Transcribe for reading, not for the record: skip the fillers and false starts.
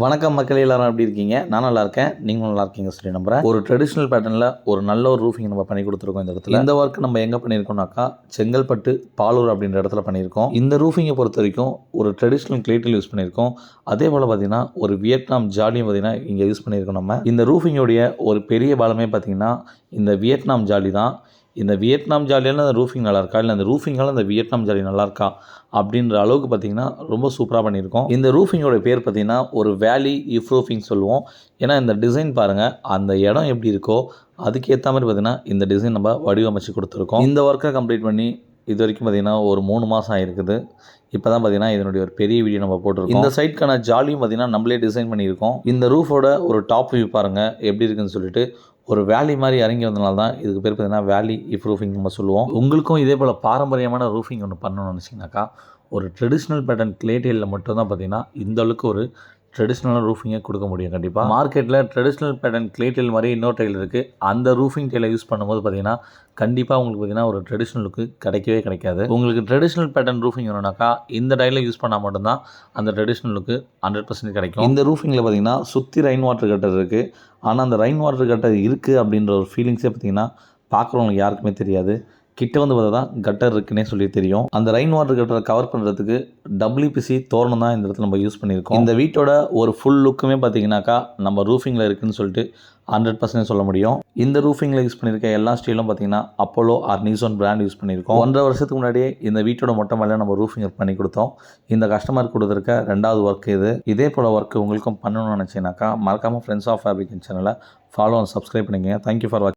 வணக்கம் மக்களே, எல்லாரும் எப்படி இருக்கீங்க? நான் நல்லா இருக்கேன், நீங்களும் நல்லா இருக்கீங்க சொல்லி நம்புறேன். ஒரு ட்ரெடிஷ்னல் பேட்டர்னில் ஒரு நல்ல ஒரு ரூஃபிங் நம்ம பண்ணி கொடுத்துருக்கோம் இந்த இடத்துல. இந்த ஒர்க் நம்ம எங்கே பண்ணியிருக்கோம்னாக்கா செங்கல்பட்டு பாலூர் அப்படின்ற இடத்துல பண்ணியிருக்கோம். இந்த ரூஃபிங்கை பொறுத்த வரைக்கும் ஒரு ட்ரெடிஷ்னல் கிளேட்டில் யூஸ் பண்ணியிருக்கோம். அதே போல் பார்த்தீங்கன்னா ஒரு வியட்நாம் ஜாலியும் பார்த்தீங்கன்னா இங்கே யூஸ் பண்ணியிருக்கோம். நம்ம இந்த ரூஃபிங்கோடைய ஒரு பெரிய பாலமே பார்த்தீங்கன்னா இந்த வியட்நாம் ஜாலி தான். இந்த வியட்நாம் ஜாலியால் அந்த ரூஃபிங் நல்லா இருக்கா, இல்லை அந்த ரூஃபிங்கால் அந்த வியட்நாம் ஜாலி நல்லா இருக்கா அப்படின்ற அளவுக்கு பார்த்திங்கன்னா ரொம்ப சூப்பராக பண்ணியிருக்கோம். இந்த ரூஃபிங்கோட பேர் பார்த்திங்கன்னா ஒரு வேலி இஃப் ரூஃபிங் சொல்லுவோம். ஏன்னா இந்த டிசைன் பாருங்கள், அந்த இடம் எப்படி இருக்கோ அதுக்கேற்ற மாதிரி பார்த்திங்கன்னா இந்த டிசைன் நம்ம வடிவமைச்சு கொடுத்துருக்கோம். இந்த ஒர்க்கை கம்ப்ளீட் பண்ணி இது வரைக்கும் பார்த்திங்கன்னா ஒரு 3 மாதம் ஆகிருக்குது. இப்போ தான் பார்த்திங்கன்னா இதனுடைய ஒரு பெரிய வீடியோ நம்ம போட்டிருக்கோம். இந்த சைட்க்கான ஜாலியும் பார்த்திங்கன்னா நம்மளே டிசைன் பண்ணியிருக்கோம். இந்த ரூஃபோட ஒரு டாப் வியூ பாருங்கள் எப்படி இருக்குன்னு சொல்லிட்டு. ஒரு வேலி மாதிரி இறங்கி வந்தனால தான் இதுக்கு பேர் பார்த்திங்கன்னா வேலி இஃப் ரூஃபிங் நம்ம சொல்லுவோம். உங்களுக்கும் இதே போல் பாரம்பரியமான ரூஃபிங் ஒன்று பண்ணணும்னு நினச்சிங்கனாக்கா ஒரு ட்ரெடிஷ்னல் பேட்டர்ன் கிளேட்டேலில் மட்டும்தான் பார்த்திங்கன்னா இந்த அளவுக்கு ஒரு ட்ரெடிஷ்னலான ரூஃபிங்கை கொடுக்க முடியும். கண்டிப்பாக மார்க்கெட்டில் ட்ரெடிஷ்னல் பேட்டர்ன் கிளேட்டேல் மாதிரி இன்னொரு டைல் இருக்குது. அந்த ரூஃபிங் டைலை யூஸ் பண்ணும்போது பார்த்திங்கன்னா கண்டிப்பாக உங்களுக்கு பார்த்திங்கன்னா ஒரு ட்ரெடிஷ்னல் லுக்கு கிடைக்கவே கிடைக்காது. உங்களுக்கு ட்ரெடிஷ்னல் பேட்டர்ன் ரூஃபிங் வேணும்னாக்கா இந்த டைலை யூஸ் பண்ணால் மட்டும்தான் அந்த ட்ரெடிஷ்னல் லுக்கு 100% கிடைக்கும். இந்த ரூஃபிங்கில் பார்த்திங்கன்னா சுற்றி ரெயின் வாட்டர் கட்டர் இருக்குது. ஆனால் அந்த ரெயின் வாட்டர் கட்டர் இருக்குது அப்படின்ற ஒரு ஃபீலிங்ஸே பார்த்திங்கன்னா பார்க்குறவங்களுக்கு யாருக்குமே தெரியாது. கிட்ட வந்து பார்த்தா தான் கட்டர் இருக்குன்னே சொல்லி தெரியும். அந்த ரெயின் வாட்டர் கட்டரை கவர் பண்ணுறதுக்கு WPC தோரணம் தான் இந்த இடத்துல நம்ம யூஸ் பண்ணியிருக்கோம். இந்த வீட்டோட ஒரு ஃபுல் லுக்குமே பார்த்தீங்கன்னாக்கா நம்ம ரூஃபிங்கில் இருக்குதுன்னு சொல்லிட்டு 100% சொல்ல முடியும். இந்த ரூஃபிங்கில் யூஸ் பண்ணியிருக்க எல்லா ஸ்டீலும் பார்த்தீங்கன்னா அப்போலோ ஆர் நிக்ஸான் பிராண்ட் யூஸ் பண்ணியிருக்கோம். 1.5 வருஷத்துக்கு முன்னாடியே இந்த வீட்டோட மொட்டை மேலே நம்ம ரூஃபிங் பண்ணி கொடுத்தோம். இந்த கஸ்டமர் கொடுத்துருக்க 2வது ஒர்க் இது. இதே போல் ஒர்க் உங்களுக்கும் பண்ணணும்னு நினச்சிங்கனாக்கா மறக்காமல் ஃப்ரெண்ட்ஸ் ஆஃப் ஃபேப்ரிக் சேனலை ஃபாலோ அண்ட் சப்ஸ்கிரைப் பண்ணிக்கங்க. தேங்க்யூ ஃபார் வாட்சிங்.